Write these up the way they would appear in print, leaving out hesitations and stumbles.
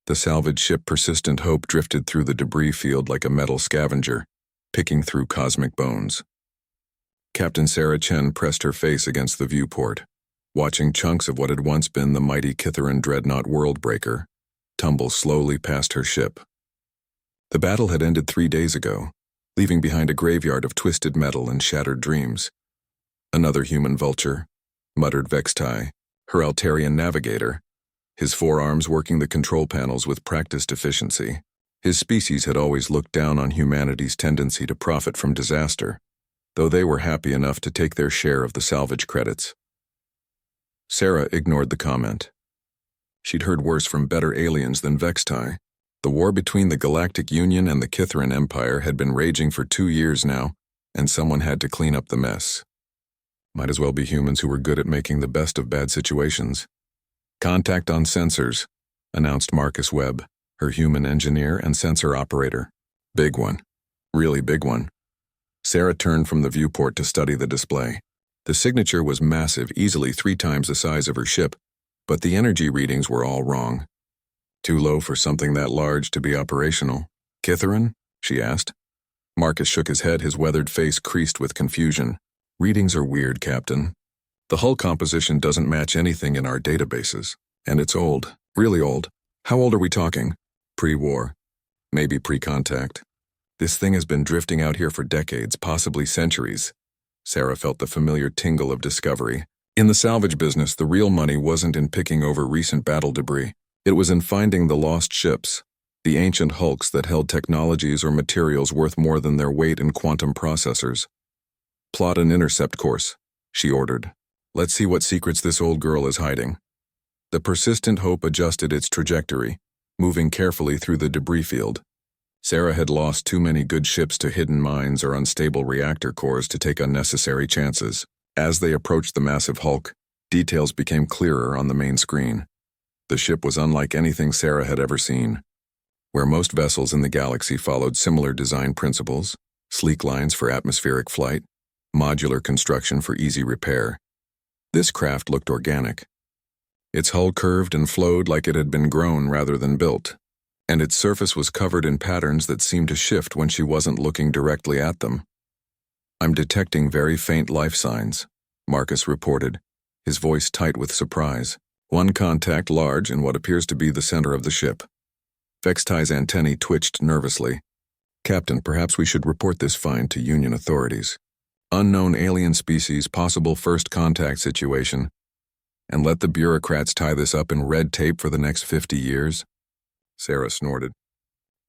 The salvage ship Persistent Hope drifted through the debris field like a metal scavenger, picking through cosmic bones. Captain Sarah Chen pressed her face against the viewport, watching chunks of what had once been the mighty Kitharan dreadnought Worldbreaker tumble slowly past her ship. The battle had ended 3 days ago, leaving behind a graveyard of twisted metal and shattered dreams. Another human vulture, muttered Vextai, her Altarian navigator, his forearms working the control panels with practiced efficiency. His species had always looked down on humanity's tendency to profit from disaster, though they were happy enough to take their share of the salvage credits. Sarah ignored the comment. She'd heard worse from better aliens than Vextai. The war between the Galactic Union and the Kitharan Empire had been raging for 2 years now, and someone had to clean up the mess. Might as well be humans who were good at making the best of bad situations. "Contact on sensors," announced Marcus Webb, her human engineer and sensor operator. "Big one. Really big one." Sarah turned from the viewport to study the display. The signature was massive, easily 3 times the size of her ship, but the energy readings were all wrong. Too low for something that large to be operational. "Kitharan?" she asked. Marcus shook his head, his weathered face creased with confusion. "Readings are weird, Captain. The hull composition doesn't match anything in our databases, and it's old, really old. How old are we talking? Pre-war. Maybe pre-contact. This thing has been drifting out here for decades, possibly centuries." Sarah felt the familiar tingle of discovery. In the salvage business, the real money wasn't in picking over recent battle debris. It was in finding the lost ships, the ancient hulks that held technologies or materials worth more than their weight in quantum processors. "Plot an intercept course," she ordered. "Let's see what secrets this old girl is hiding." The Persistent Hope adjusted its trajectory, moving carefully through the debris field. Sarah had lost too many good ships to hidden mines or unstable reactor cores to take unnecessary chances. As they approached the massive hulk, details became clearer on the main screen. The ship was unlike anything Sarah had ever seen. Where most vessels in the galaxy followed similar design principles, sleek lines for atmospheric flight, modular construction for easy repair, this craft looked organic. Its hull curved and flowed like it had been grown rather than built, and its surface was covered in patterns that seemed to shift when she wasn't looking directly at them. "I'm detecting very faint life signs," Marcus reported, his voice tight with surprise. "One contact large in what appears to be the center of the ship." Vextai's antennae twitched nervously. "Captain, perhaps we should report this find to Union authorities. Unknown alien species, possible first contact situation, and let the bureaucrats tie this up in red tape for the next 50 years? Sarah snorted.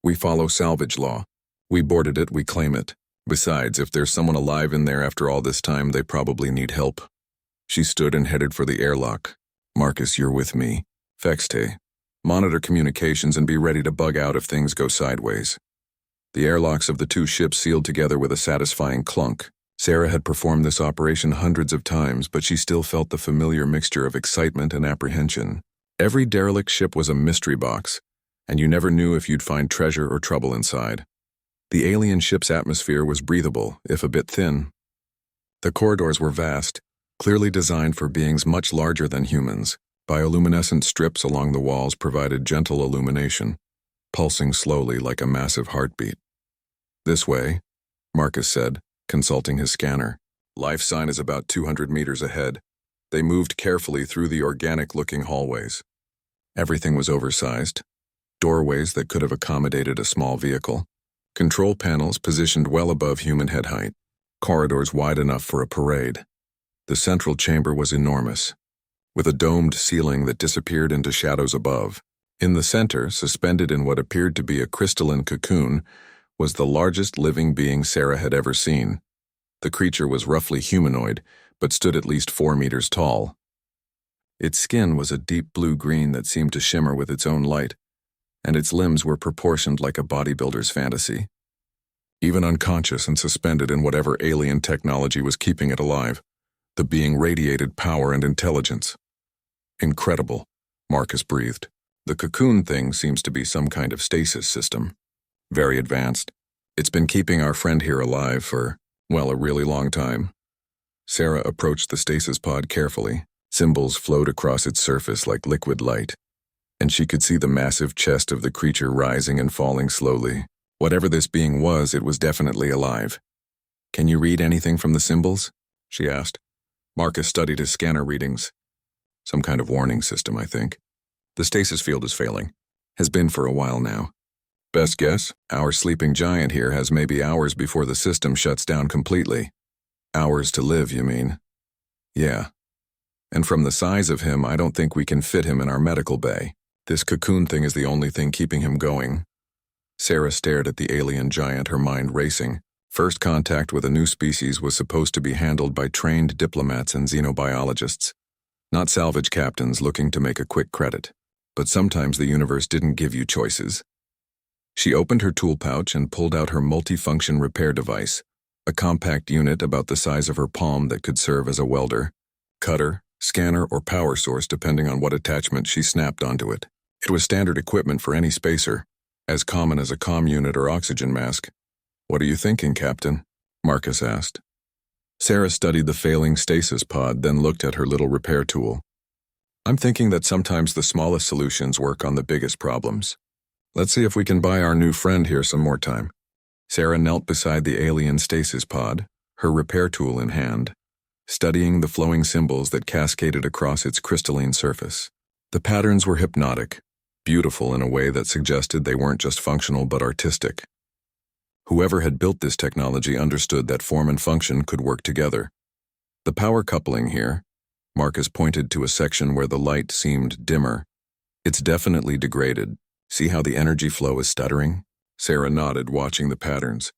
"We follow salvage law. We boarded it, we claim it. Besides, if there's someone alive in there after all this time, they probably need help." She stood and headed for the airlock. "Marcus, you're with me. Vextai, monitor communications and be ready to bug out if things go sideways." The airlocks of the 2 ships sealed together with a satisfying clunk. Sarah had performed this operation hundreds of times, but she still felt the familiar mixture of excitement and apprehension. Every derelict ship was a mystery box, and you never knew if you'd find treasure or trouble inside. The alien ship's atmosphere was breathable, if a bit thin. The corridors were vast, clearly designed for beings much larger than humans. Bioluminescent strips along the walls provided gentle illumination, pulsing slowly like a massive heartbeat. "This way," Marcus said, consulting his scanner. "Life sign is about 200 meters ahead." They moved carefully through the organic-looking hallways. Everything was oversized. Doorways that could have accommodated a small vehicle. Control panels positioned well above human head height. Corridors wide enough for a parade. The central chamber was enormous, with a domed ceiling that disappeared into shadows above. In the center, suspended in what appeared to be a crystalline cocoon, was the largest living being Sarah had ever seen. The creature was roughly humanoid, but stood at least 4 meters tall. Its skin was a deep blue-green that seemed to shimmer with its own light, and its limbs were proportioned like a bodybuilder's fantasy. Even unconscious and suspended in whatever alien technology was keeping it alive, the being radiated power and intelligence. "Incredible," Marcus breathed. "The cocoon thing seems to be some kind of stasis system. Very advanced. It's been keeping our friend here alive for, well, a really long time." Sarah approached the stasis pod carefully. Symbols flowed across its surface like liquid light. and she could see the massive chest of the creature rising and falling slowly. Whatever this being was, it was definitely alive. "Can you read anything from the symbols?" she asked. Marcus studied his scanner readings. "Some kind of warning system, I think. The stasis field is failing. Has been for a while now. Best guess, our sleeping giant here has maybe hours before the system shuts down completely." "Hours to live, you mean?" "Yeah. And from the size of him, I don't think we can fit him in our medical bay. This cocoon thing is the only thing keeping him going." Sarah stared at the alien giant, her mind racing. First contact with a new species was supposed to be handled by trained diplomats and xenobiologists, not salvage captains looking to make a quick credit. But sometimes the universe didn't give you choices. She opened her tool pouch and pulled out her multifunction repair device, a compact unit about the size of her palm that could serve as a welder, cutter, scanner, or power source depending on what attachment she snapped onto it. It was standard equipment for any spacer, as common as a comm unit or oxygen mask. "What are you thinking, Captain?" Marcus asked. Sarah studied the failing stasis pod, then looked at her little repair tool. "I'm thinking that sometimes the smallest solutions work on the biggest problems. Let's see if we can buy our new friend here some more time." Sarah knelt beside the alien stasis pod, her repair tool in hand, studying the flowing symbols that cascaded across its crystalline surface. The patterns were hypnotic, beautiful in a way that suggested they weren't just functional but artistic. Whoever had built this technology understood that form and function could work together. The power coupling here, Marcus pointed to a section where the light seemed dimmer. "It's definitely degraded. See how the energy flow is stuttering?" Sarah nodded, watching the patterns.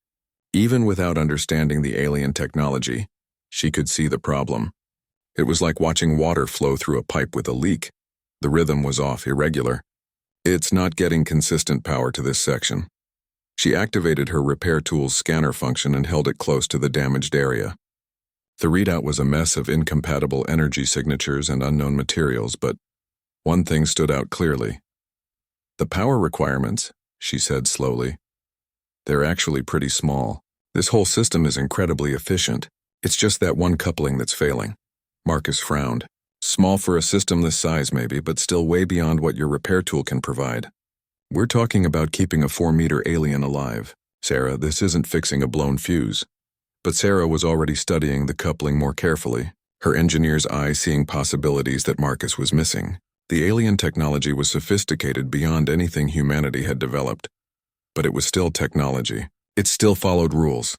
Even without understanding the alien technology, she could see the problem. It was like watching water flow through a pipe with a leak. The rhythm was off, irregular. "It's not getting consistent power to this section." She activated her repair tool's scanner function and held it close to the damaged area. The readout was a mess of incompatible energy signatures and unknown materials, but one thing stood out clearly. "The power requirements," she said slowly, "they're actually pretty small. This whole system is incredibly efficient. It's just that one coupling that's failing." Marcus frowned. "Small for a system this size maybe, but still way beyond what your repair tool can provide. We're talking about keeping a 4-meter alien alive. Sarah, this isn't fixing a blown fuse." But Sarah was already studying the coupling more carefully, her engineer's eye seeing possibilities that Marcus was missing. The alien technology was sophisticated beyond anything humanity had developed. But it was still technology. It still followed rules.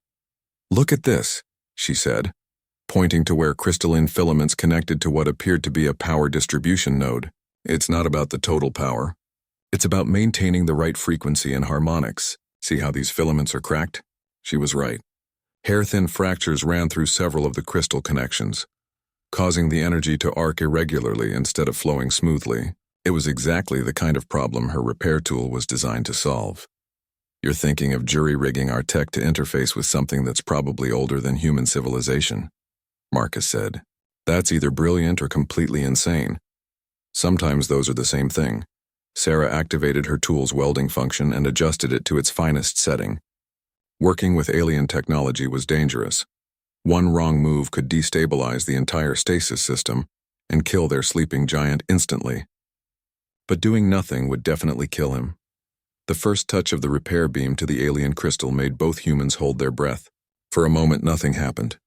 "Look at this," she said, pointing to where crystalline filaments connected to what appeared to be a power distribution node. "It's not about the total power. It's about maintaining the right frequency and harmonics. See how these filaments are cracked?" She was right. Hair-thin fractures ran through several of the crystal connections, causing the energy to arc irregularly instead of flowing smoothly. It was exactly the kind of problem her repair tool was designed to solve. "You're thinking of jury-rigging our tech to interface with something that's probably older than human civilization," Marcus said. "That's either brilliant or completely insane. Sometimes those are the same thing." Sarah activated her tool's welding function and adjusted it to its finest setting. Working with alien technology was dangerous. One wrong move could destabilize the entire stasis system and kill their sleeping giant instantly. But doing nothing would definitely kill him. The first touch of the repair beam to the alien crystal made both humans hold their breath. For a moment, nothing happened.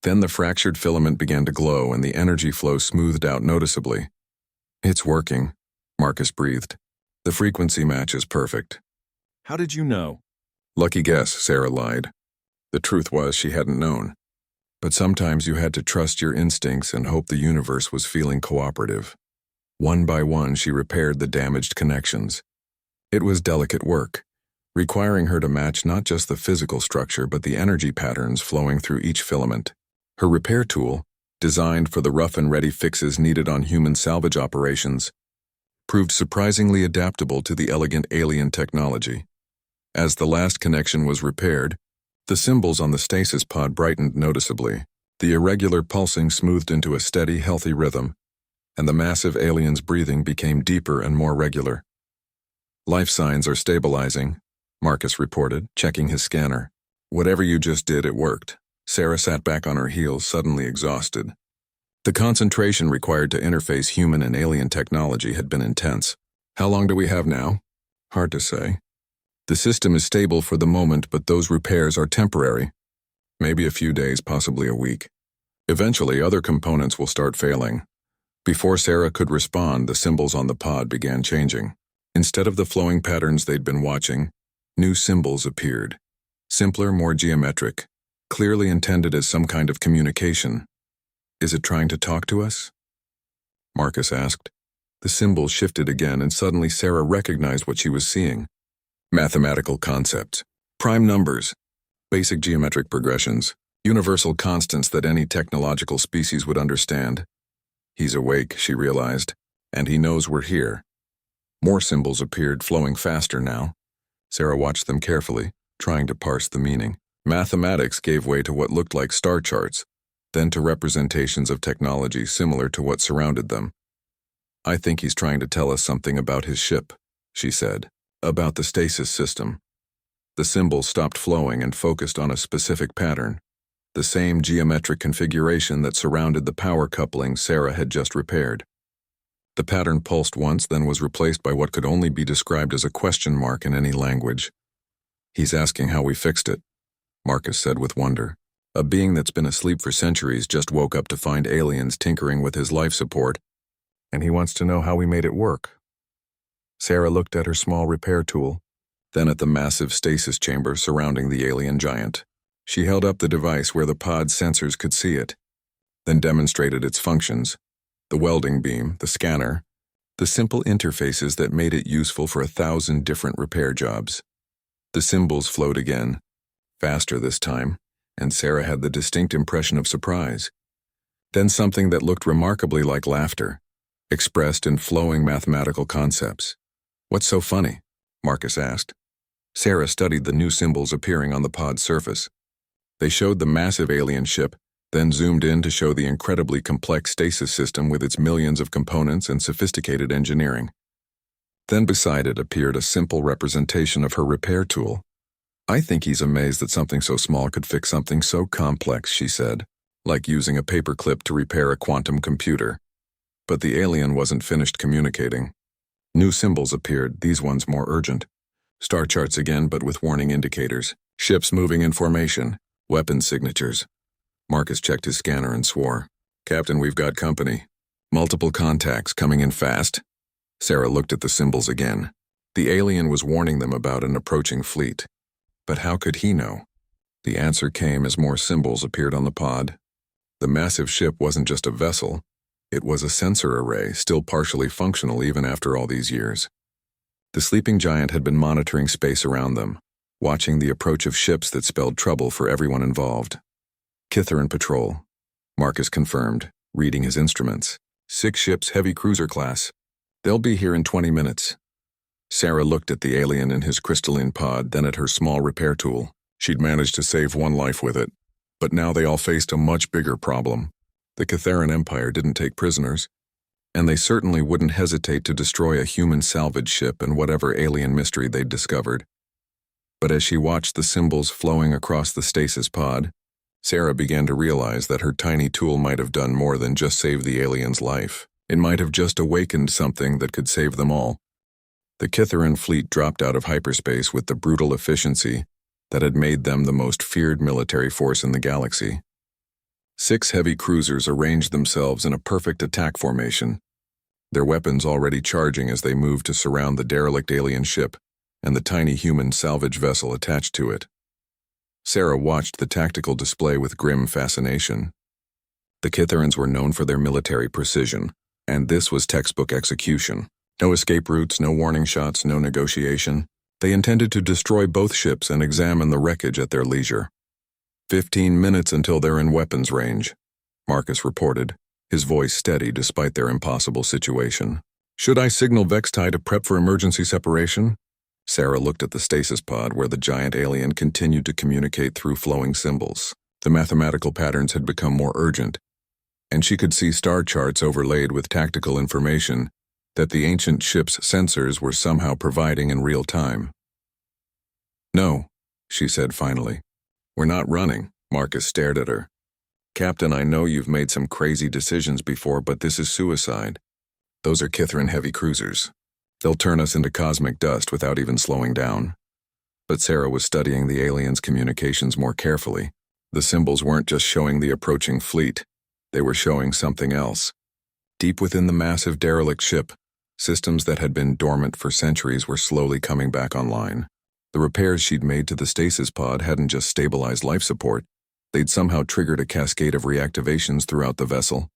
Then the fractured filament began to glow and the energy flow smoothed out noticeably. "It's working," Marcus breathed. "The frequency match is perfect." "How did you know?" "Lucky guess," Sarah lied. The truth was she hadn't known. But sometimes you had to trust your instincts and hope the universe was feeling cooperative. One by one, she repaired the damaged connections. It was delicate work, requiring her to match not just the physical structure but the energy patterns flowing through each filament. Her repair tool, designed for the rough-and-ready fixes needed on human salvage operations, proved surprisingly adaptable to the elegant alien technology. As the last connection was repaired, the symbols on the stasis pod brightened noticeably. The irregular pulsing smoothed into a steady, healthy rhythm, and the massive alien's breathing became deeper and more regular. "Life signs are stabilizing," Marcus reported, checking his scanner. "Whatever you just did, it worked." Sarah sat back on her heels, suddenly exhausted. The concentration required to interface human and alien technology had been intense. How long do we have now? Hard to say. The system is stable for the moment, but those repairs are temporary. Maybe a few days, possibly a week. Eventually, other components will start failing. Before Sarah could respond, the symbols on the pod began changing. Instead of the flowing patterns they'd been watching, new symbols appeared. Simpler, more geometric, clearly intended as some kind of communication. Is it trying to talk to us? Marcus asked. The symbols shifted again, and suddenly Sarah recognized what she was seeing. Mathematical concepts, prime numbers, basic geometric progressions, universal constants that any technological species would understand. He's awake, she realized, and he knows we're here. More symbols appeared, flowing faster now. Sarah watched them carefully, trying to parse the meaning. Mathematics gave way to what looked like star charts, then to representations of technology similar to what surrounded them. I think he's trying to tell us something about his ship, she said, about the stasis system. The symbols stopped flowing and focused on a specific pattern, the same geometric configuration that surrounded the power coupling Sarah had just repaired. The pattern pulsed once, then was replaced by what could only be described as a question mark in any language. He's asking how we fixed it, Marcus said with wonder. A being that's been asleep for centuries just woke up to find aliens tinkering with his life support, and he wants to know how we made it work. Sarah looked at her small repair tool, then at the massive stasis chamber surrounding the alien giant. She held up the device where the pod's sensors could see it, then demonstrated its functions. The welding beam, the scanner, the simple interfaces that made it useful for 1,000 different repair jobs. The symbols flowed again, faster this time, and Sarah had the distinct impression of surprise. Then something that looked remarkably like laughter, expressed in flowing mathematical concepts. What's so funny? Marcus asked. Sarah studied the new symbols appearing on the pod's surface. They showed the massive alien ship, then zoomed in to show the incredibly complex stasis system with its millions of components and sophisticated engineering. Then beside it appeared a simple representation of her repair tool. I think he's amazed that something so small could fix something so complex, she said, like using a paperclip to repair a quantum computer. But the alien wasn't finished communicating. New symbols appeared, these ones more urgent. Star charts again, but with warning indicators. Ships moving in formation. Weapon signatures. Marcus checked his scanner and swore. Captain, we've got company. Multiple contacts coming in fast. Sarah looked at the symbols again. The alien was warning them about an approaching fleet. But how could he know? The answer came as more symbols appeared on the pod. The massive ship wasn't just a vessel. It was a sensor array, still partially functional even after all these years. The sleeping giant had been monitoring space around them, watching the approach of ships that spelled trouble for everyone involved. Kitharin patrol, Marcus confirmed, reading his instruments. 6 ships, heavy cruiser class. They'll be here in 20 minutes. Sarah looked at the alien in his crystalline pod, then at her small repair tool. She'd managed to save one life with it, but now they all faced a much bigger problem. The Kitharin Empire didn't take prisoners, and they certainly wouldn't hesitate to destroy a human salvage ship and whatever alien mystery they'd discovered. But as she watched the symbols flowing across the stasis pod, Sarah began to realize that her tiny tool might have done more than just save the alien's life. It might have just awakened something that could save them all. The Kitharin fleet dropped out of hyperspace with the brutal efficiency that had made them the most feared military force in the galaxy. 6 heavy cruisers arranged themselves in a perfect attack formation, their weapons already charging as they moved to surround the derelict alien ship and the tiny human salvage vessel attached to it. Sarah watched the tactical display with grim fascination. The Kitharins were known for their military precision, and this was textbook execution. No escape routes, no warning shots, no negotiation. They intended to destroy both ships and examine the wreckage at their leisure. 15 minutes until they're in weapons range, Marcus reported, his voice steady despite their impossible situation. Should I signal Vextai to prep for emergency separation? Sarah looked at the stasis pod where the giant alien continued to communicate through flowing symbols. The mathematical patterns had become more urgent, and she could see star charts overlaid with tactical information that the ancient ship's sensors were somehow providing in real time. No, she said finally. We're not running. Marcus stared at her. Captain, I know you've made some crazy decisions before, but this is suicide. Those are Kitharin heavy cruisers. They'll turn us into cosmic dust without even slowing down. But Sarah was studying the aliens' communications more carefully. The symbols weren't just showing the approaching fleet. They were showing something else. Deep within the massive derelict ship, systems that had been dormant for centuries were slowly coming back online. The repairs she'd made to the stasis pod hadn't just stabilized life support, they'd somehow triggered a cascade of reactivations throughout the vessel.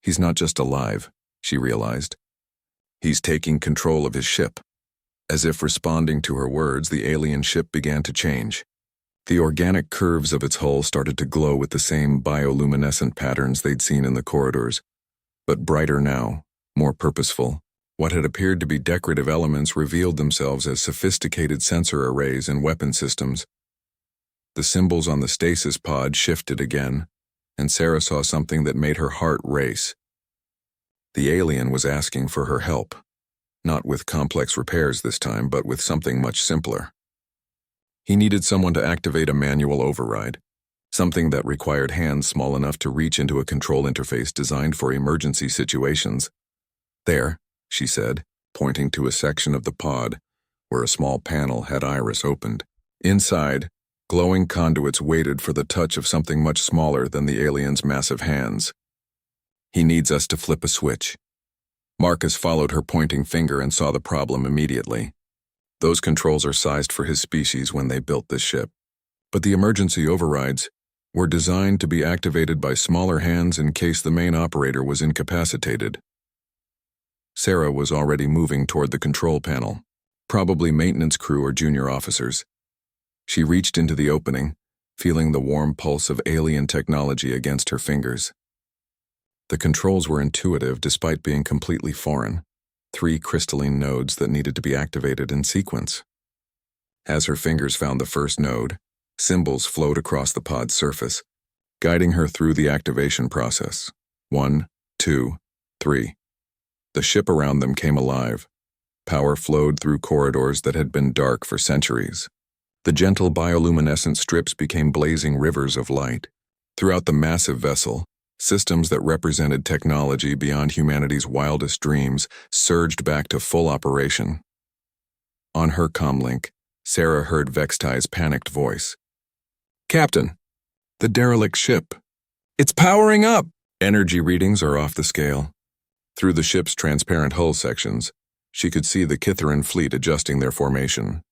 He's not just alive, she realized. He's taking control of his ship. As if responding to her words, the alien ship began to change. The organic curves of its hull started to glow with the same bioluminescent patterns they'd seen in the corridors, but brighter now, more purposeful. What had appeared to be decorative elements revealed themselves as sophisticated sensor arrays and weapon systems. The symbols on the stasis pod shifted again, and Sarah saw something that made her heart race. The alien was asking for her help, not with complex repairs this time, but with something much simpler. He needed someone to activate a manual override, something that required hands small enough to reach into a control interface designed for emergency situations. There, she said, pointing to a section of the pod where a small panel had iris opened. Inside, glowing conduits waited for the touch of something much smaller than the alien's massive hands. He needs us to flip a switch. Marcus followed her pointing finger and saw the problem immediately. Those controls are sized for his species when they built this ship. But the emergency overrides were designed to be activated by smaller hands in case the main operator was incapacitated. Sarah was already moving toward the control panel, probably maintenance crew or junior officers. She reached into the opening, feeling the warm pulse of alien technology against her fingers. The controls were intuitive despite being completely foreign, 3 crystalline nodes that needed to be activated in sequence. As her fingers found the first node, symbols flowed across the pod's surface, guiding her through the activation process. 1, 2, 3. The ship around them came alive. Power flowed through corridors that had been dark for centuries. The gentle bioluminescent strips became blazing rivers of light. Throughout the massive vessel, systems that represented technology beyond humanity's wildest dreams surged back to full operation. On her comlink, Sarah heard Vextai's panicked voice. "Captain, the derelict ship. It's powering up!" Energy readings are off the scale. Through the ship's transparent hull sections, she could see the Kithaeron fleet adjusting their formation.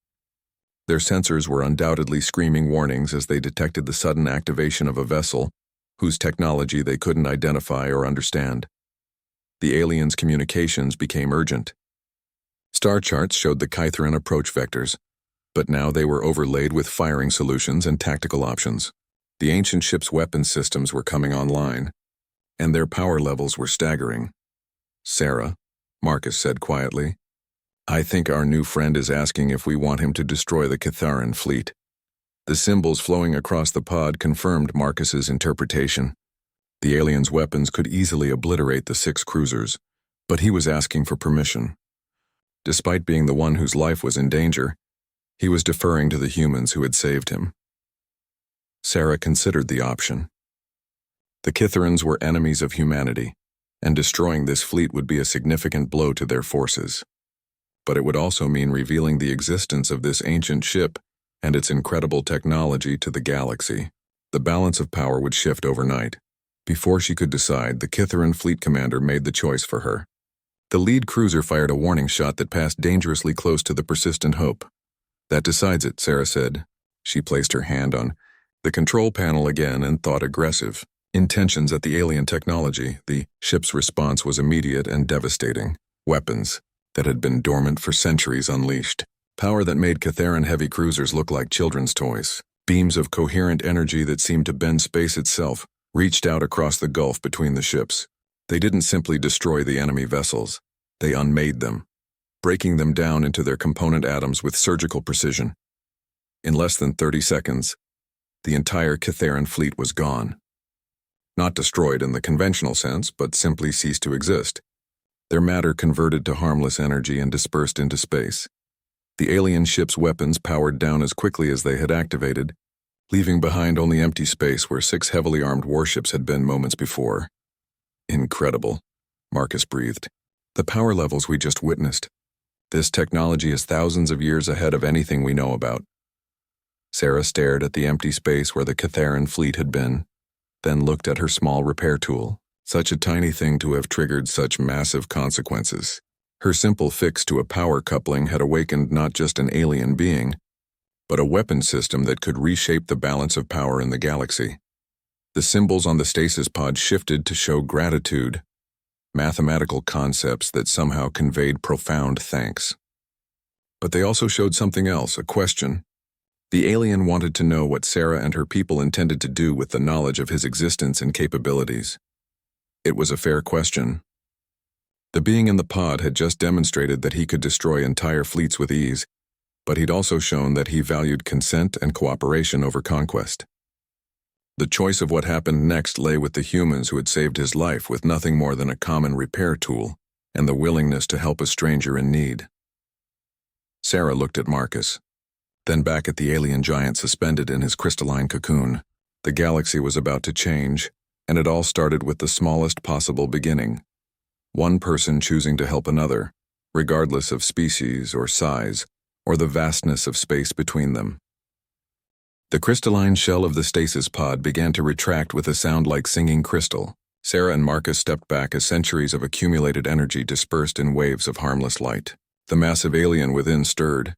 Their sensors were undoubtedly screaming warnings as they detected the sudden activation of a vessel whose technology they couldn't identify or understand. The aliens' communications became urgent. Star charts showed the Kithaeron approach vectors, but now they were overlaid with firing solutions and tactical options. The ancient ship's weapons systems were coming online, and their power levels were staggering. "Sarah," Marcus said quietly, "I think our new friend is asking if we want him to destroy the Kithaeron fleet." The symbols flowing across the pod confirmed Marcus's interpretation. The aliens' weapons could easily obliterate the 6 cruisers, but he was asking for permission. Despite being the one whose life was in danger, he was deferring to the humans who had saved him. Sarah considered the option. The Kithaerons were enemies of humanity, and destroying this fleet would be a significant blow to their forces. But it would also mean revealing the existence of this ancient ship and its incredible technology to the galaxy. The balance of power would shift overnight. Before she could decide, the Kithaeron fleet commander made the choice for her. The lead cruiser fired a warning shot that passed dangerously close to the persistent Hope. "That decides it," Sarah said. She placed her hand on the control panel again and thought aggressive intentions at the alien technology. The ship's response was immediate and devastating. Weapons that had been dormant for centuries unleashed. Power that made Kithaeron heavy cruisers look like children's toys. Beams of coherent energy that seemed to bend space itself reached out across the gulf between the ships. They didn't simply destroy the enemy vessels. They unmade them, breaking them down into their component atoms with surgical precision. In less than 30 seconds, the entire Kithaeron fleet was gone. Not destroyed in the conventional sense, but simply ceased to exist. Their matter converted to harmless energy and dispersed into space. The alien ship's weapons powered down as quickly as they had activated, leaving behind only empty space where 6 heavily armed warships had been moments before. "Incredible," Marcus breathed. The power levels we just witnessed. This technology is thousands of years ahead of anything we know about. Sarah stared at the empty space where the Catharan fleet had been, then looked at her small repair tool. Such a tiny thing to have triggered such massive consequences. Her simple fix to a power coupling had awakened not just an alien being, but a weapon system that could reshape the balance of power in the galaxy. The symbols on the stasis pod shifted to show gratitude, mathematical concepts that somehow conveyed profound thanks. But they also showed something else, a question. The alien wanted to know what Sarah and her people intended to do with the knowledge of his existence and capabilities. It was a fair question. The being in the pod had just demonstrated that he could destroy entire fleets with ease, but he'd also shown that he valued consent and cooperation over conquest. The choice of what happened next lay with the humans who had saved his life with nothing more than a common repair tool and the willingness to help a stranger in need. Sarah looked at Marcus, then back at the alien giant suspended in his crystalline cocoon. The galaxy was about to change, and it all started with the smallest possible beginning. One person choosing to help another, regardless of species or size, or the vastness of space between them. The crystalline shell of the stasis pod began to retract with a sound like singing crystal. Sarah and Marcus stepped back as centuries of accumulated energy dispersed in waves of harmless light. The massive alien within stirred,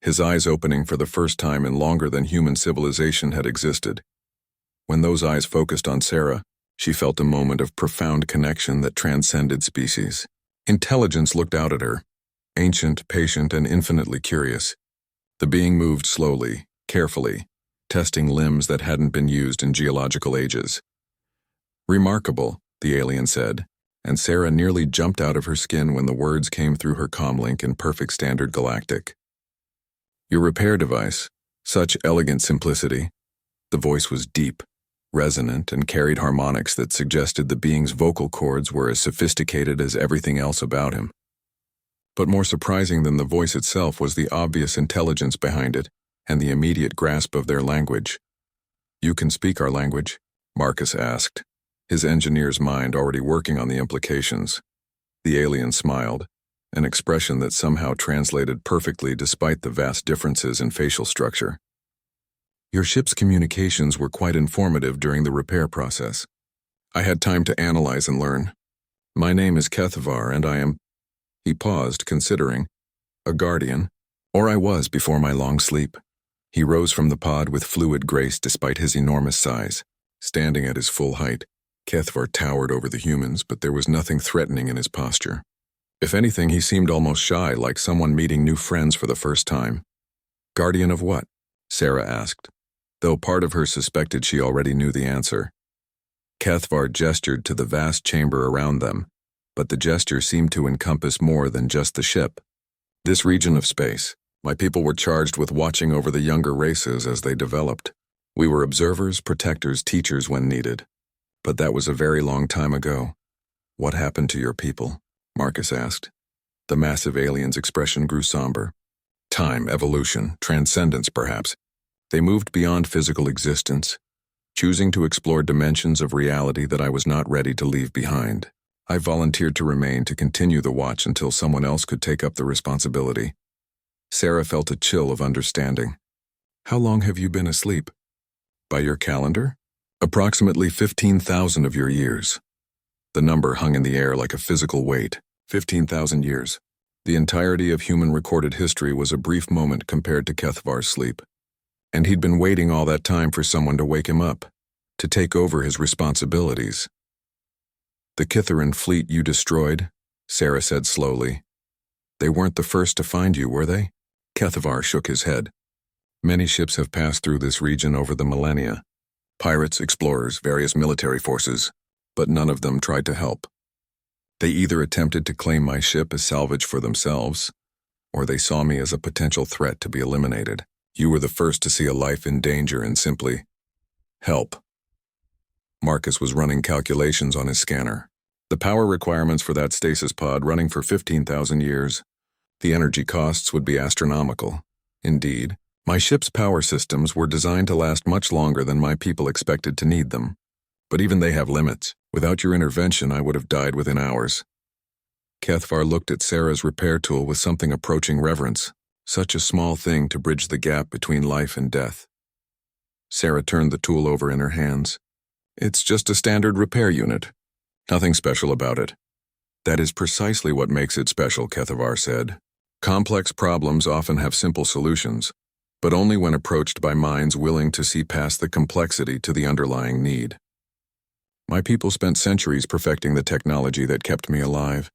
his eyes opening for the first time in longer than human civilization had existed. When those eyes focused on Sarah, she felt a moment of profound connection that transcended species. Intelligence looked out at her, ancient, patient, and infinitely curious. The being moved slowly, carefully, testing limbs that hadn't been used in geological ages. "Remarkable," the alien said, and Sarah nearly jumped out of her skin when the words came through her comlink in perfect standard galactic. "Your repair device, such elegant simplicity." The voice was deep, resonant, and carried harmonics that suggested the being's vocal cords were as sophisticated as everything else about him. But more surprising than the voice itself was the obvious intelligence behind it and the immediate grasp of their language. "You can speak our language?" Marcus asked, his engineer's mind already working on the implications. The alien smiled, an expression that somehow translated perfectly despite the vast differences in facial structure. "Your ship's communications were quite informative during the repair process. I had time to analyze and learn. My name is Kethavar, and I am—" He paused, considering. "A guardian, or I was before my long sleep." He rose from the pod with fluid grace despite his enormous size. Standing at his full height, Kethavar towered over the humans, but there was nothing threatening in his posture. If anything, he seemed almost shy, like someone meeting new friends for the first time. "Guardian of what?" Sarah asked, though part of her suspected she already knew the answer. Kethavar gestured to the vast chamber around them, but the gesture seemed to encompass more than just the ship. "This region of space, my people were charged with watching over the younger races as they developed. We were observers, protectors, teachers when needed. But that was a very long time ago." "What happened to your people?" Marcus asked. The massive alien's expression grew somber. "Time, evolution, transcendence perhaps. They moved beyond physical existence, choosing to explore dimensions of reality that I was not ready to leave behind. I volunteered to remain to continue the watch until someone else could take up the responsibility." Sarah felt a chill of understanding. "How long have you been asleep?" "By your calendar? Approximately 15,000 of your years." The number hung in the air like a physical weight. 15,000 years. The entirety of human recorded history was a brief moment compared to Kethavar's sleep. And he'd been waiting all that time for someone to wake him up, to take over his responsibilities. "The Catharan fleet you destroyed," Sarah said slowly. "They weren't the first to find you, were they?" Kethavar shook his head. "Many ships have passed through this region over the millennia. Pirates, explorers, various military forces, but none of them tried to help. They either attempted to claim my ship as salvage for themselves, or they saw me as a potential threat to be eliminated. You were the first to see a life in danger and simply help." Marcus was running calculations on his scanner. The power requirements for that stasis pod running for 15,000 years. The energy costs would be astronomical. Indeed, my ship's power systems were designed to last much longer than my people expected to need them. But even they have limits. Without your intervention, I would have died within hours. Kethvar looked at Sarah's repair tool with something approaching reverence. Such a small thing to bridge the gap between life and death. Sarah turned the tool over in her hands. It's just a standard repair unit. Nothing special about it. That is precisely what makes it special, Kethvar said. Complex problems often have simple solutions, but only when approached by minds willing to see past the complexity to the underlying need. My people spent centuries perfecting the technology that kept me alive,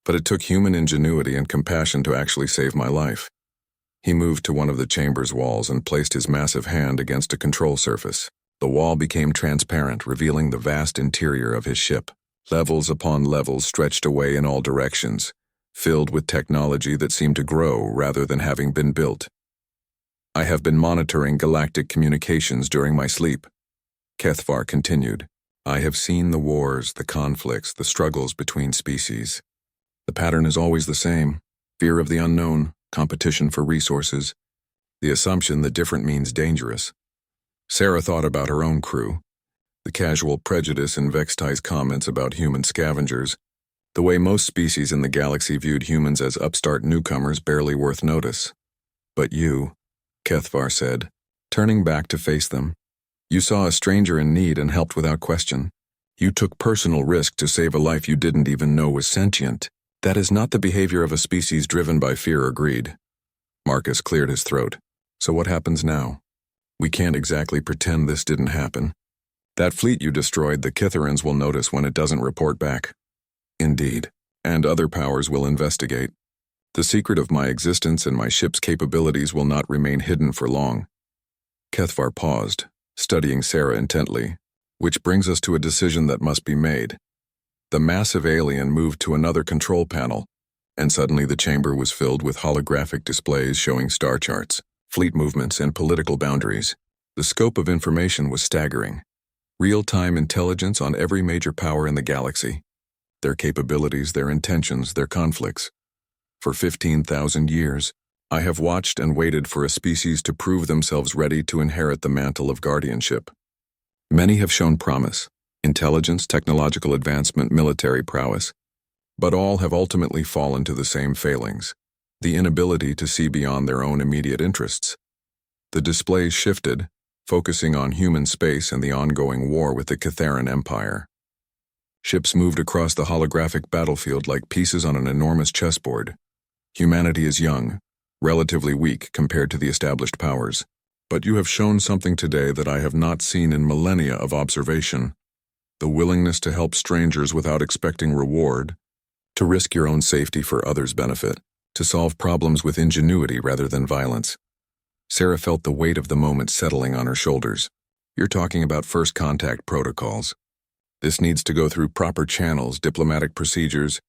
but it took human ingenuity and compassion to actually save my life. He moved to one of the chamber's walls and placed his massive hand against a control surface. The wall became transparent, revealing the vast interior of his ship. Levels upon levels stretched away in all directions, filled with technology that seemed to grow rather than having been built. I have been monitoring galactic communications during my sleep. Kethvar continued. I have seen the wars, the conflicts, the struggles between species. The pattern is always the same: fear of the unknown, competition for resources, the assumption that different means dangerous. Sarah thought about her own crew, the casual prejudice in Vextai's comments about human scavengers, the way most species in the galaxy viewed humans as upstart newcomers barely worth notice. But you, Kethvar said, turning back to face them, you saw a stranger in need and helped without question. You took personal risk to save a life you didn't even know was sentient. That is not the behavior of a species driven by fear or greed. Marcus cleared his throat. So what happens now? We can't exactly pretend this didn't happen. That fleet you destroyed, the Kitharans will notice when it doesn't report back. Indeed, and other powers will investigate. The secret of my existence and my ship's capabilities will not remain hidden for long. Kethvar paused, studying Sarah intently, which brings us to a decision that must be made. The massive alien moved to another control panel, and suddenly the chamber was filled with holographic displays showing star charts, fleet movements, and political boundaries. The scope of information was staggering. Real-time intelligence on every major power in the galaxy. Their capabilities, their intentions, their conflicts. For 15,000 years, I have watched and waited for a species to prove themselves ready to inherit the mantle of guardianship. Many have shown promise: intelligence, technological advancement, military prowess. But all have ultimately fallen to the same failings: the inability to see beyond their own immediate interests. The displays shifted, focusing on human space and the ongoing war with the Kitharan Empire. Ships moved across the holographic battlefield like pieces on an enormous chessboard. Humanity is young, relatively weak compared to the established powers. But you have shown something today that I have not seen in millennia of observation: the willingness to help strangers without expecting reward, to risk your own safety for others' benefit, to solve problems with ingenuity rather than violence. Sarah felt the weight of the moment settling on her shoulders. You're talking about first contact protocols. This needs to go through proper channels, diplomatic procedures.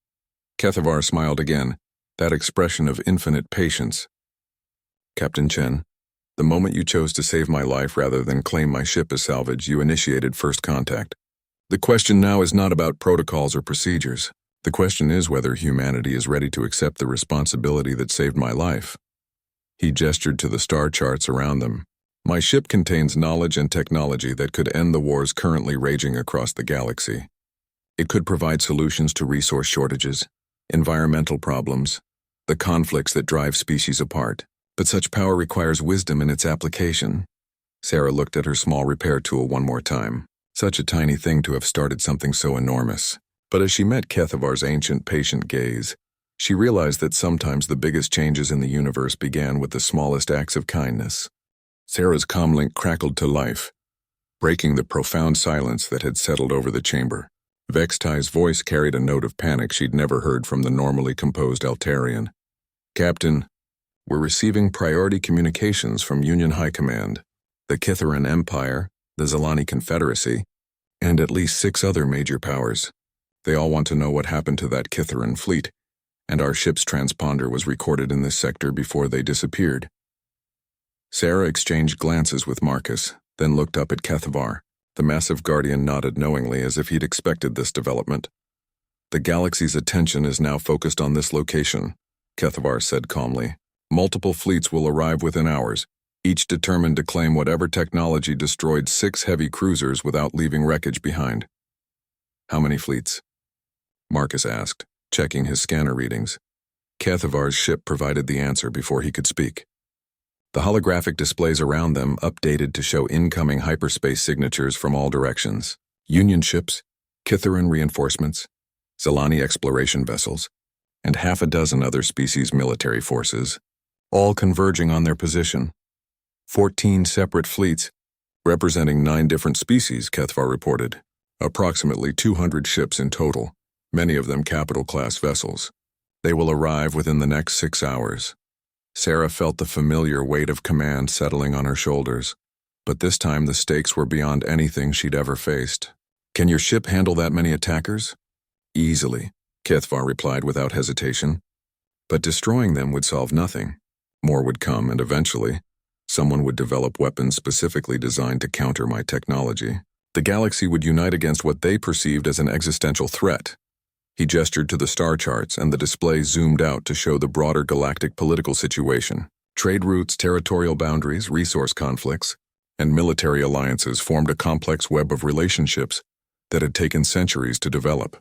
Kethvar smiled again, that expression of infinite patience. Captain Chen, the moment you chose to save my life rather than claim my ship as salvage, you initiated first contact. The question now is not about protocols or procedures. The question is whether humanity is ready to accept the responsibility that saved my life. He gestured to the star charts around them. My ship contains knowledge and technology that could end the wars currently raging across the galaxy. It could provide solutions to resource shortages, environmental problems, the conflicts that drive species apart. But such power requires wisdom in its application. Sarah looked at her small repair tool one more time. Such a tiny thing to have started something so enormous. But as she met Kethavar's ancient, patient gaze, she realized that sometimes the biggest changes in the universe began with the smallest acts of kindness. Sarah's comlink crackled to life, breaking the profound silence that had settled over the chamber. Vextai's voice carried a note of panic she'd never heard from the normally composed Altarian. Captain, we're receiving priority communications from Union High Command, the Kitharan Empire, the Zalani Confederacy, and at least 6 other major powers. They all want to know what happened to that Kitharan fleet, and our ship's transponder was recorded in this sector before they disappeared. Sarah exchanged glances with Marcus, then looked up at Kethvar. The massive guardian nodded knowingly as if he'd expected this development. The galaxy's attention is now focused on this location, Kethvar said calmly. Multiple fleets will arrive within hours, each determined to claim whatever technology destroyed 6 heavy cruisers without leaving wreckage behind. How many fleets? Marcus asked, checking his scanner readings. Kethavar's ship provided the answer before he could speak. The holographic displays around them updated to show incoming hyperspace signatures from all directions. Union ships, Kitharan reinforcements, Zelani exploration vessels, and half a dozen other species military forces, all converging on their position. 14 separate fleets, representing 9 different species, Kethavar reported. Approximately 200 ships in total, many of them capital-class vessels. They will arrive within the next 6 hours. Sarah felt the familiar weight of command settling on her shoulders, but this time the stakes were beyond anything she'd ever faced. Can your ship handle that many attackers? Easily, Kethavar replied without hesitation. But destroying them would solve nothing. More would come, and eventually, someone would develop weapons specifically designed to counter my technology. The galaxy would unite against what they perceived as an existential threat. He gestured to the star charts, and the display zoomed out to show the broader galactic political situation. Trade routes, territorial boundaries, resource conflicts, and military alliances formed a complex web of relationships that had taken centuries to develop.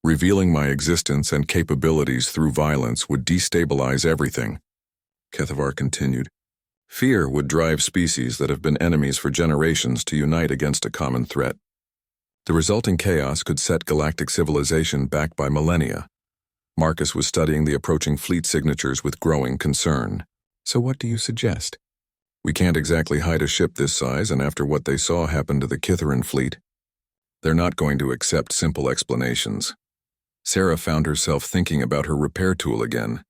Revealing my existence and capabilities through violence would destabilize everything, Kethavar continued. Fear would drive species that have been enemies for generations to unite against a common threat. The resulting chaos could set galactic civilization back by millennia. Marcus was studying the approaching fleet signatures with growing concern. So what do you suggest? We can't exactly hide a ship this size, and after what they saw happen to the Kitharan fleet, they're not going to accept simple explanations. Sarah found herself thinking about her repair tool again,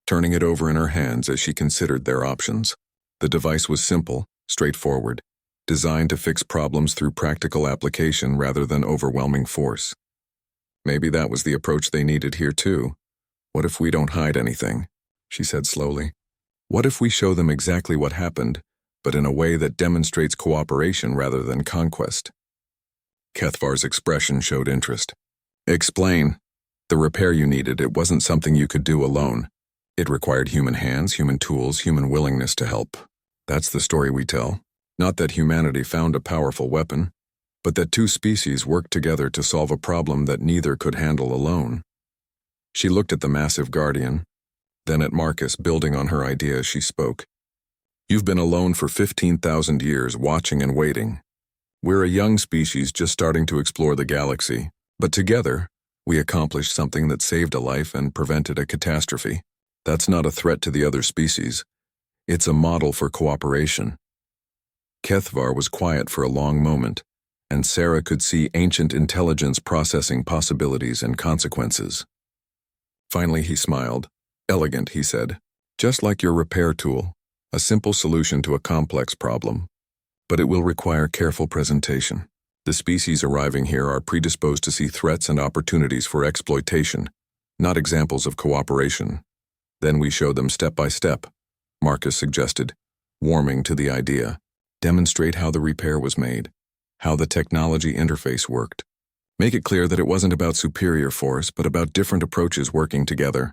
turning it over in her hands as she considered their options. The device was simple, straightforward, designed to fix problems through practical application rather than overwhelming force. Maybe that was the approach they needed here too. What if we don't hide anything? She said slowly. What if we show them exactly what happened, but in a way that demonstrates cooperation rather than conquest? Kethavar's expression showed interest. Explain. The repair you needed, it wasn't something you could do alone. It required human hands, human tools, human willingness to help. That's the story we tell. Not that humanity found a powerful weapon, but that 2 species worked together to solve a problem that neither could handle alone. She looked at the massive guardian, then at Marcus, building on her idea as she spoke. You've been alone for 15,000 years, watching and waiting. We're a young species just starting to explore the galaxy, but together, we accomplished something that saved a life and prevented a catastrophe. That's not a threat to the other species. It's a model for cooperation. Kethavar was quiet for a long moment, and Sarah could see ancient intelligence processing possibilities and consequences. Finally, he smiled. Elegant, he said. Just like your repair tool, a simple solution to a complex problem. But it will require careful presentation. The species arriving here are predisposed to see threats and opportunities for exploitation, not examples of cooperation. Then we show them step by step, Marcus suggested, warming to the idea. Demonstrate how the repair was made, how the technology interface worked. Make it clear that it wasn't about superior force, but about different approaches working together.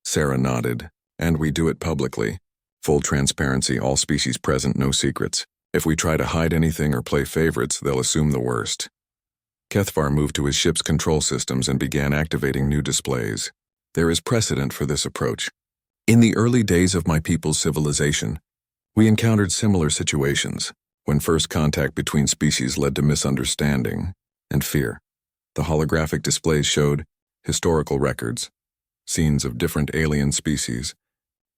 Sarah nodded. And we do it publicly. Full transparency, all species present, no secrets. If we try to hide anything or play favorites, they'll assume the worst. Kethavar moved to his ship's control systems and began activating new displays. There is precedent for this approach. In the early days of my people's civilization, we encountered similar situations when first contact between species led to misunderstanding and fear. The holographic displays showed historical records, scenes of different alien species,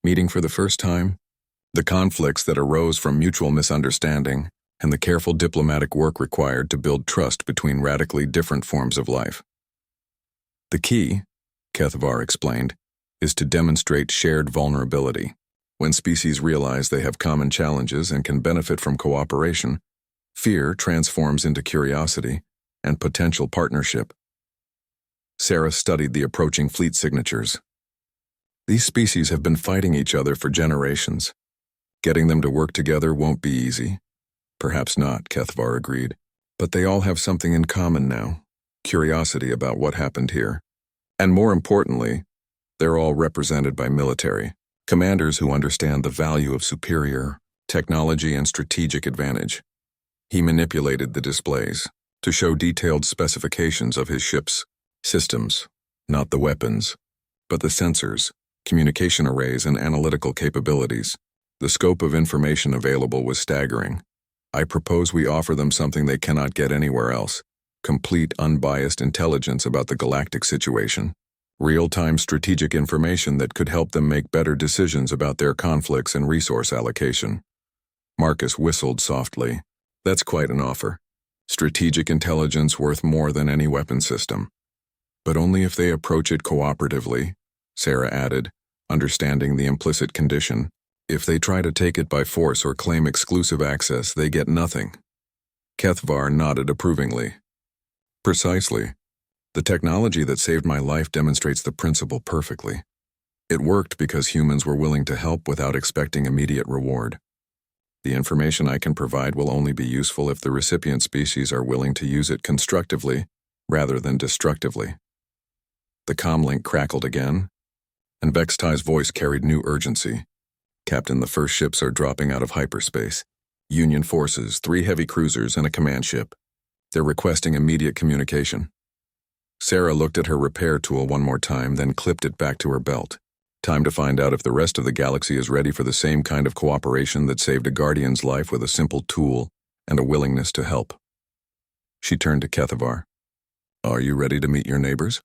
meeting for the first time, the conflicts that arose from mutual misunderstanding, and the careful diplomatic work required to build trust between radically different forms of life. The key, Kethavar explained, is to demonstrate shared vulnerability. When species realize they have common challenges and can benefit from cooperation, fear transforms into curiosity and potential partnership. Sarah studied the approaching fleet signatures. These species have been fighting each other for generations. Getting them to work together won't be easy. Perhaps not, Kethavar agreed. But they all have something in common now. Curiosity about what happened here. And more importantly, they're all represented by military. Commanders who understand the value of superior technology and strategic advantage. He manipulated the displays to show detailed specifications of his ship's systems, Not the weapons, but the sensors, communication arrays, and analytical capabilities. The scope of information available was staggering. I propose we offer them something they cannot get anywhere else: complete, unbiased intelligence about the galactic situation. Real-time strategic information that could help them make better decisions about their conflicts and resource allocation. Marcus whistled softly. That's quite an offer. Strategic intelligence worth more than any weapon system. But only if they approach it cooperatively, Sarah added, understanding the implicit condition. If they try to take it by force or claim exclusive access, they get nothing. Kethvar nodded approvingly. Precisely. The technology that saved my life demonstrates the principle perfectly. It worked because humans were willing to help without expecting immediate reward. The information I can provide will only be useful if the recipient species are willing to use it constructively rather than destructively. The comlink crackled again, and Vextai's voice carried new urgency. Captain, the first ships are dropping out of hyperspace. Union forces, 3 heavy cruisers, and a command ship. They're requesting immediate communication. Sarah looked at her repair tool one more time, then clipped it back to her belt. Time to find out if the rest of the galaxy is ready for the same kind of cooperation that saved a Guardian's life with a simple tool and a willingness to help. She turned to Kethavar. Are you ready to meet your neighbors?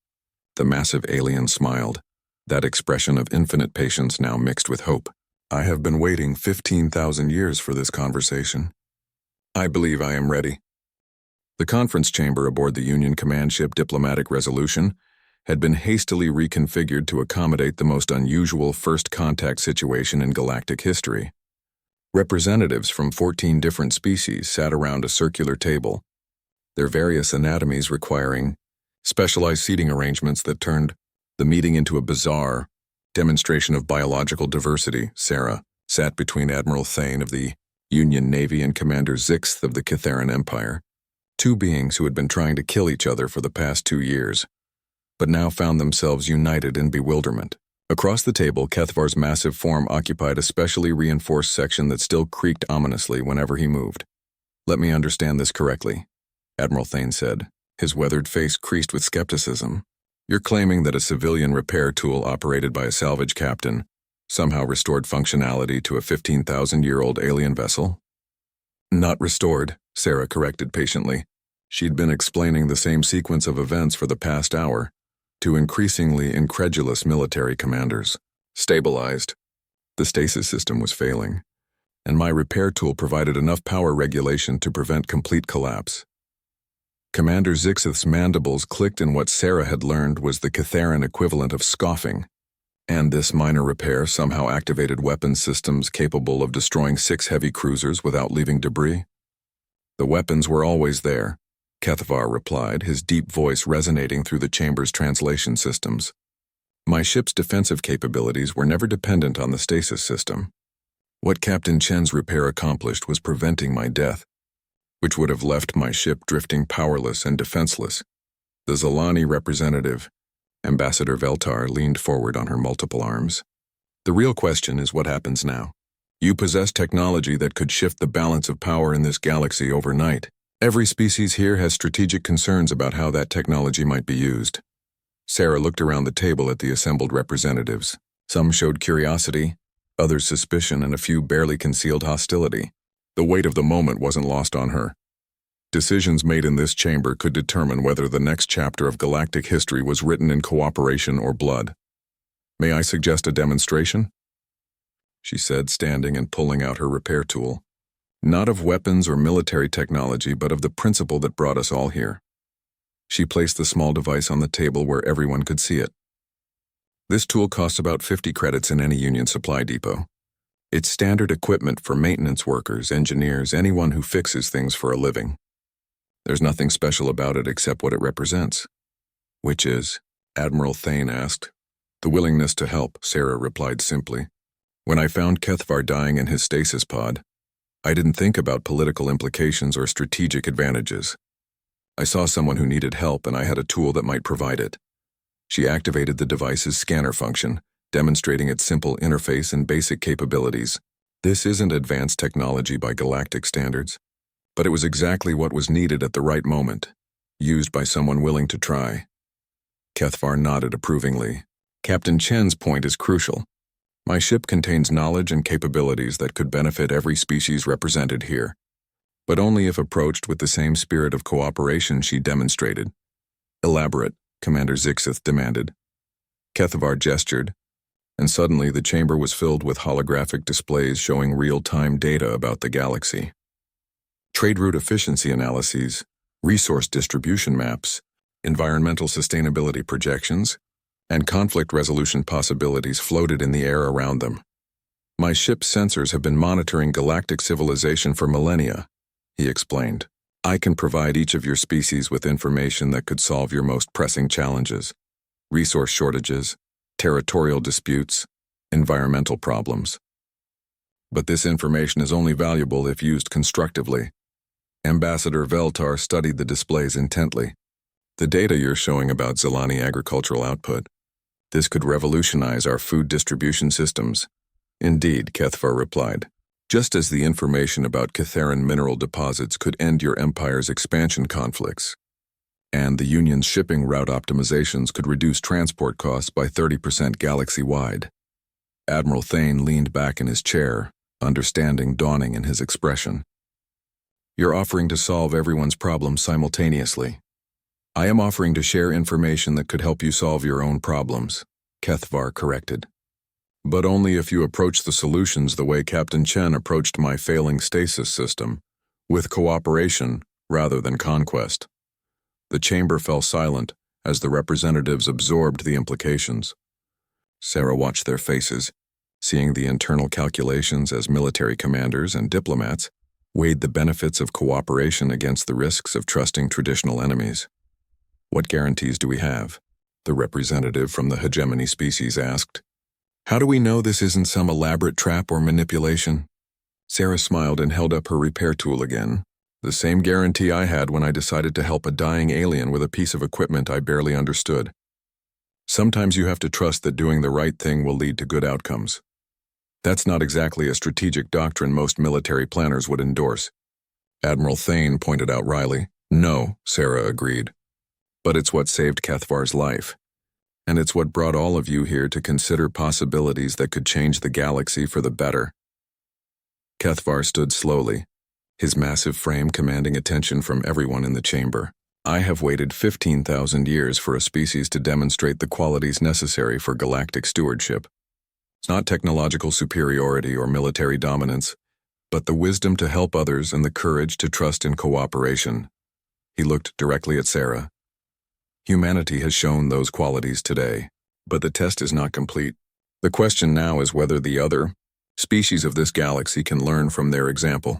The massive alien smiled, that expression of infinite patience now mixed with hope. I have been waiting 15,000 years for this conversation. I believe I am ready. The conference chamber aboard the Union command ship Diplomatic Resolution had been hastily reconfigured to accommodate the most unusual first contact situation in galactic history. Representatives from 14 different species sat around a circular table, their various anatomies requiring specialized seating arrangements that turned the meeting into a bizarre demonstration of biological diversity. Sarah sat between Admiral Thane of the Union Navy and Commander Zixth of the Kitharan Empire, 2 beings who had been trying to kill each other for the past 2 years, but now found themselves united in bewilderment. Across the table, Kethvar's massive form occupied a specially reinforced section that still creaked ominously whenever he moved. Let me understand this correctly, Admiral Thane said, his weathered face creased with skepticism. You're claiming that a civilian repair tool operated by a salvage captain somehow restored functionality to a 15,000-year-old alien vessel? Not restored, Sarah corrected patiently. She'd been explaining the same sequence of events for the past hour to increasingly incredulous military commanders. Stabilized. The stasis system was failing, and my repair tool provided enough power regulation to prevent complete collapse. Commander Zixith's mandibles clicked in what Sarah had learned was the Kitharan equivalent of scoffing, and this minor repair somehow activated weapons systems capable of destroying 6 heavy cruisers without leaving debris. The weapons were always there, Kethvar replied, his deep voice resonating through the chamber's translation systems. My ship's defensive capabilities were never dependent on the stasis system. What Captain Chen's repair accomplished was preventing my death, which would have left my ship drifting powerless and defenseless. The Zalani representative, Ambassador Veltar, leaned forward on her multiple arms. The real question is what happens now. You possess technology that could shift the balance of power in this galaxy overnight. Every species here has strategic concerns about how that technology might be used. Sarah looked around the table at the assembled representatives. Some showed curiosity, others suspicion, and a few barely concealed hostility. The weight of the moment wasn't lost on her. Decisions made in this chamber could determine whether the next chapter of galactic history was written in cooperation or blood. May I suggest a demonstration? She said, standing and pulling out her repair tool. Not of weapons or military technology, but of the principle that brought us all here. She placed the small device on the table where everyone could see it. This tool costs about 50 credits in any Union supply depot. It's standard equipment for maintenance workers, engineers, anyone who fixes things for a living. There's nothing special about it except what it represents. Which is? Admiral Thane asked. The willingness to help, Sarah replied simply. When I found Kethvar dying in his stasis pod, I didn't think about political implications or strategic advantages. I saw someone who needed help and I had a tool that might provide it. She activated the device's scanner function, demonstrating its simple interface and basic capabilities. This isn't advanced technology by galactic standards, but it was exactly what was needed at the right moment, used by someone willing to try. Kethvar nodded approvingly. Captain Chen's point is crucial. My ship contains knowledge and capabilities that could benefit every species represented here, but only if approached with the same spirit of cooperation she demonstrated. Elaborate, Commander Zixith demanded. Kethvar gestured, and suddenly the chamber was filled with holographic displays showing real-time data about the galaxy. Trade route efficiency analyses, resource distribution maps, environmental sustainability projections, and conflict resolution possibilities floated in the air around them. My ship's sensors have been monitoring galactic civilization for millennia, he explained. I can provide each of your species with information that could solve your most pressing challenges: resource shortages, territorial disputes, environmental problems. But this information is only valuable if used constructively. Ambassador Veltar studied the displays intently. The data you're showing about Zelani agricultural output, this could revolutionize our food distribution systems. Indeed, Kethvar replied. Just as the information about Catharan mineral deposits could end your empire's expansion conflicts, and the Union's shipping route optimizations could reduce transport costs by 30% galaxy-wide. Admiral Thane leaned back in his chair, understanding dawning in his expression. You're offering to solve everyone's problems simultaneously. I am offering to share information that could help you solve your own problems, Kethvar corrected. But only if you approach the solutions the way Captain Chen approached my failing stasis system, with cooperation rather than conquest. The chamber fell silent as the representatives absorbed the implications. Sarah watched their faces, seeing the internal calculations as military commanders and diplomats weighed the benefits of cooperation against the risks of trusting traditional enemies. What guarantees do we have? The representative from the hegemony species asked. How do we know this isn't some elaborate trap or manipulation? Sarah smiled and held up her repair tool again. The same guarantee I had when I decided to help a dying alien with a piece of equipment I barely understood. Sometimes you have to trust that doing the right thing will lead to good outcomes. That's not exactly a strategic doctrine most military planners would endorse. Admiral Thane pointed out wryly. No, Sarah agreed. But it's what saved Kethvar's life. And it's what brought all of you here to consider possibilities that could change the galaxy for the better. Kethvar stood slowly, his massive frame commanding attention from everyone in the chamber. I have waited 15,000 years for a species to demonstrate the qualities necessary for galactic stewardship. It's not technological superiority or military dominance, but the wisdom to help others and the courage to trust in cooperation. He looked directly at Sarah. Humanity has shown those qualities today, but the test is not complete. The question now is whether the other species of this galaxy can learn from their example.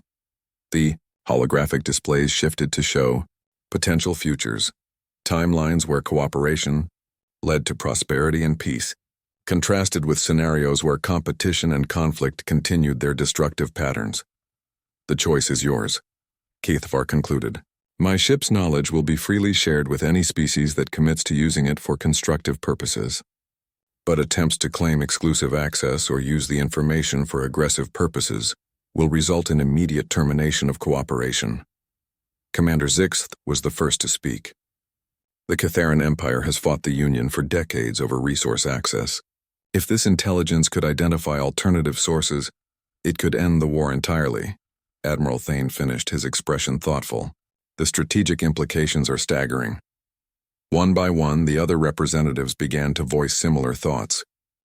The holographic displays shifted to show potential futures, timelines where cooperation led to prosperity and peace, contrasted with scenarios where competition and conflict continued their destructive patterns. The choice is yours, Kethvar concluded. My ship's knowledge will be freely shared with any species that commits to using it for constructive purposes. But attempts to claim exclusive access or use the information for aggressive purposes will result in immediate termination of cooperation. Commander Zixth was the first to speak. The Catharan Empire has fought the Union for decades over resource access. If this intelligence could identify alternative sources, it could end the war entirely. Admiral Thane finished, his expression thoughtful. The strategic implications are staggering. One by one, the other representatives began to voice similar thoughts.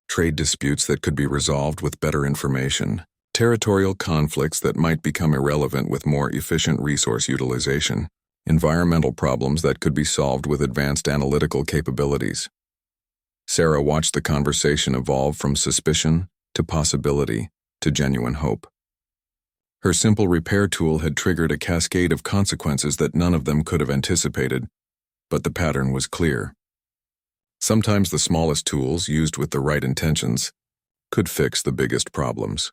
Trade disputes that could be resolved with better information. Territorial conflicts that might become irrelevant with more efficient resource utilization. Environmental problems that could be solved with advanced analytical capabilities. Sarah watched the conversation evolve from suspicion to possibility to genuine hope. Her simple repair tool had triggered a cascade of consequences that none of them could have anticipated, but the pattern was clear. Sometimes the smallest tools, used with the right intentions, could fix the biggest problems.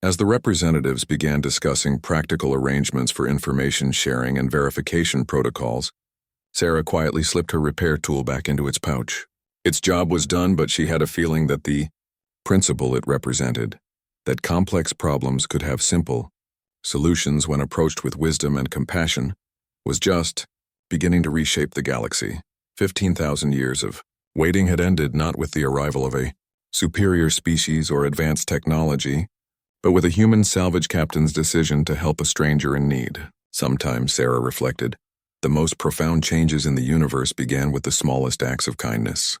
As the representatives began discussing practical arrangements for information sharing and verification protocols, Sarah quietly slipped her repair tool back into its pouch. Its job was done, but she had a feeling that the principle it represented, that complex problems could have simple solutions when approached with wisdom and compassion, was just beginning to reshape the galaxy. 15,000 years of waiting had ended not with the arrival of a superior species or advanced technology, but with a human salvage captain's decision to help a stranger in need. Sometimes, Sarah reflected, the most profound changes in the universe began with the smallest acts of kindness.